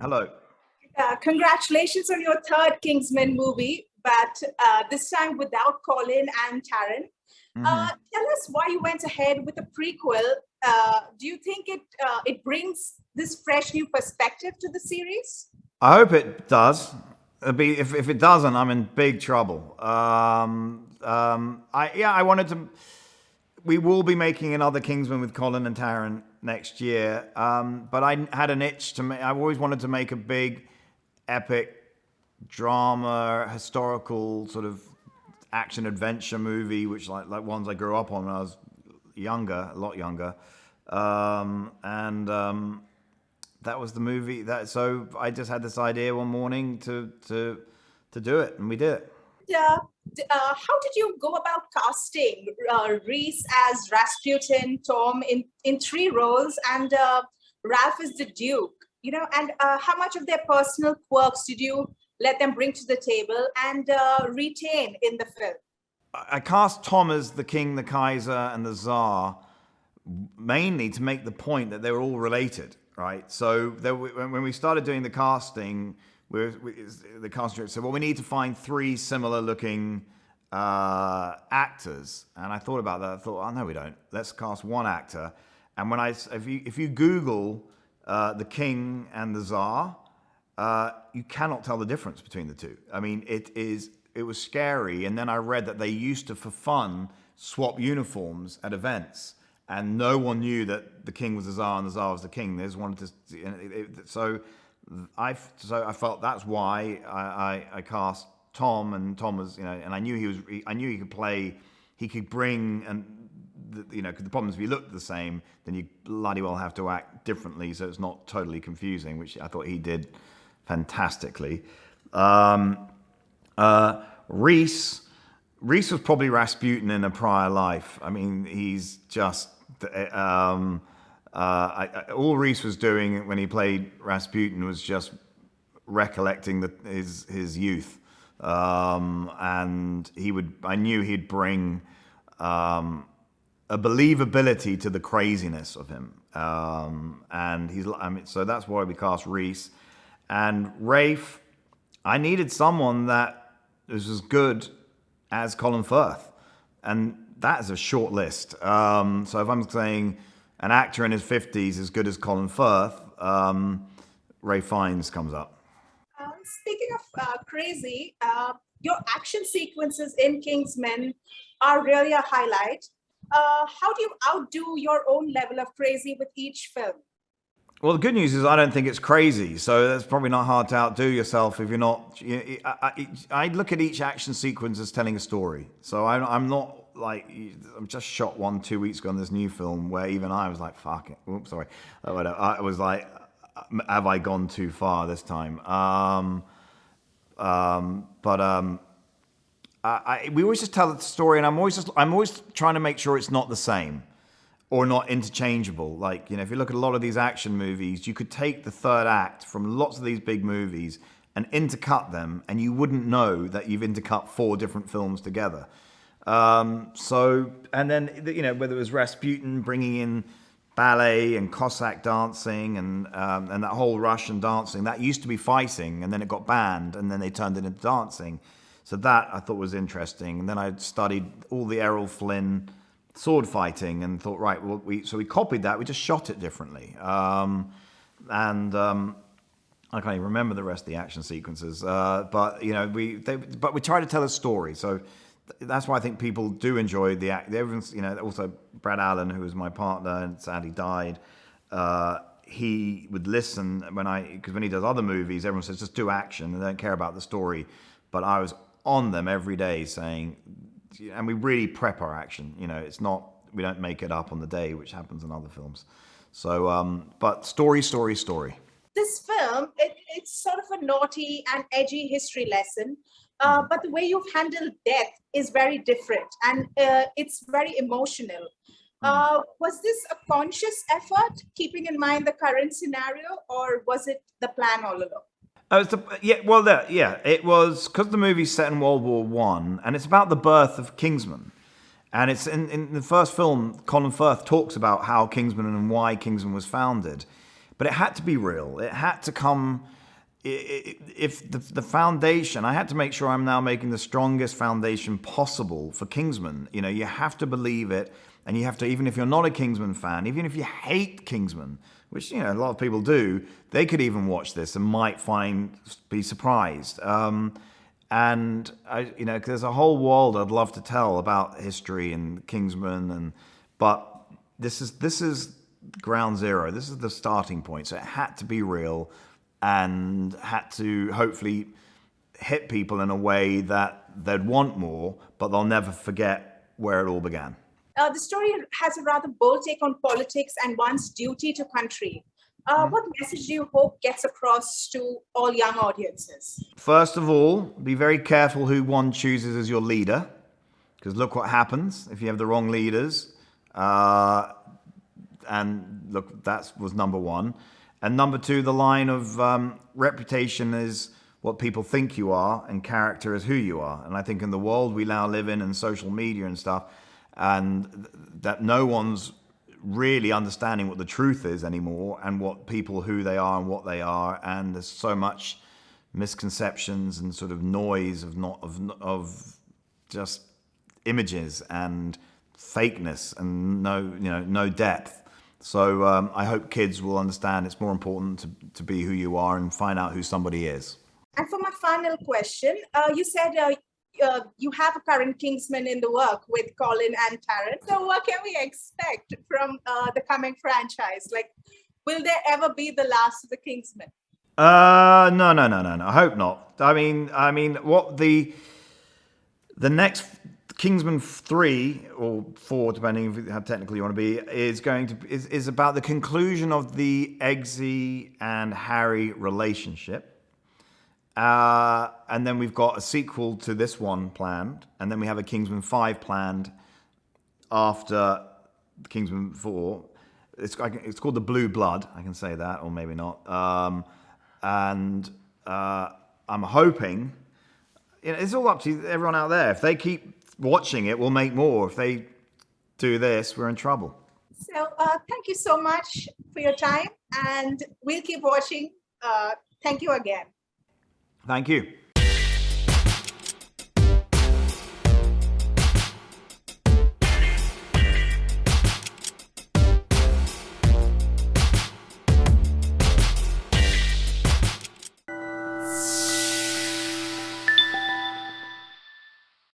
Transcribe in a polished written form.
Hello. Congratulations on your third Kingsman movie, but this time without Colin and Taron. Hmm. Tell us why you went ahead with a prequel. Do you think it brings this fresh new perspective to the series? I hope it does. If it doesn't, I'm in big trouble. I wanted to. We will be making another Kingsman with Colin and Taron next year. But I had an itch to make. I always wanted to make a big, epic drama, historical sort of action adventure movie, which like ones I grew up on when I was younger, a lot younger. And that was the movie. So I just had this idea one morning to do it, and we did it. uh, how did you go about casting Reese as Rasputin, Tom in three roles, and Ralph as the Duke? And how much of their personal quirks did you let them bring to the table and retain in the film? I cast Tom as the king, the Kaiser, and the Tsar mainly to make the point that they were all related, right? So when we started doing the casting, the casting director said, "Well, we need to find three similar-looking actors." And I thought about that. I thought, "Oh no, we don't. Let's cast one actor." And if you Google the King and the Tsar, you cannot tell the difference between the two. I mean, it was scary. And then I read that they used to, for fun, swap uniforms at events, and no one knew that the king was the Tsar and the Tsar was the king. They just wanted to. I felt that's why I cast Tom, and Tom was, and I knew I knew he could play, he could bring, and because the problem is if you look the same, then you bloody well have to act differently, so it's not totally confusing, which I thought he did fantastically. Reese was probably Rasputin in a prior life. I mean, he's just all Reese was doing when he played Rasputin was just recollecting his youth, and I knew he'd bring a believability to the craziness of him, and so that's why we cast Reese. And Rafe, I needed someone that was as good as Colin Firth, and that is a short list. So if I'm saying an actor in his 50s as good as Colin Firth, Ray Fiennes comes up. Speaking of crazy, your action sequences in Kingsman are really a highlight. How do you outdo your own level of crazy with each film? Well, the good news is I don't think it's crazy, so that's probably not hard to outdo yourself if you're not. I look at each action sequence as telling a story. So I'm not like, I'm just shot 2 weeks ago on this new film where even I was like, fuck it. Oops, sorry. I was like, have I gone too far this time? We always just tell the story, and I'm always trying to make sure it's not the same or not interchangeable. Like, if you look at a lot of these action movies, you could take the third act from lots of these big movies and intercut them, and you wouldn't know that you've intercut four different films together. And then, whether it was Rasputin bringing in ballet and Cossack dancing and that whole Russian dancing, that used to be fighting, and then it got banned, and then they turned it into dancing. So that I thought was interesting. And then I studied all the Errol Flynn sword fighting and thought, right, well, we copied that. We just shot it differently. I can't even remember the rest of the action sequences. But we try to tell a story. So that's why I think people do enjoy the act. Everyone's, also Brad Allen, who was my partner and sadly died. He would listen because when he does other movies, everyone says just do action and they don't care about the story. But I was on them every day saying, and we really prep our action. It's not, we don't make it up on the day, which happens in other films. So, but story. This film, it's sort of a naughty and edgy history lesson, but the way you've handled death is very different, and it's very emotional. Was this a conscious effort, keeping in mind the current scenario, or was it the plan all along? It was because the movie's set in World War One, and it's about the birth of Kingsman. And it's in the first film, Colin Firth talks about how Kingsman and why Kingsman was founded. but it had to be real. It had to come. If the foundation, I had to make sure I'm now making the strongest foundation possible for Kingsman. You know, you have to believe it, and you have to, even if you're not a Kingsman fan, even if you hate Kingsman, which, you know, a lot of people do, they could even watch this and might be surprised. And I, you know, 'cause there's a whole world I'd love to tell about history and Kingsman, but this is ground zero. This is the starting point. So it had to be real, and had to hopefully hit people in a way that they'd want more, but they'll never forget where it all began. The story has a rather bold take on politics and one's duty to country. What message do you hope gets across to all young audiences? First of all, be very careful who one chooses as your leader, because look what happens if you have the wrong leaders. And look, that was number one. And number two, the line of reputation is what people think you are, and character is who you are. And I think in the world we now live in, and social media and stuff, and that no one's really understanding what the truth is anymore, and what people, who they are and what they are. And there's so much misconceptions and sort of noise of just images and fakeness and no depth. So I hope kids will understand it's more important to be who you are and find out who somebody is. And for my final question, you said you have a current Kingsman in the work with Colin and Tyrants. So what can we expect from the coming franchise? Like, will there ever be the last of the Kingsmen? No. I hope not. I mean, what the next Kingsman 3 or 4, depending on how technical you want to be, is about the conclusion of the Eggsy and Harry relationship. And then we've got a sequel to this one planned, and then we have a Kingsman 5 planned after Kingsman 4. It's called The Blue Blood. I can say that, or maybe not. I'm hoping, you know, it's all up to everyone out there. If they keep watching it, we'll make more. If they do this, we're in trouble. So thank you so much for your time, and we'll keep watching. Thank you again. Thank you.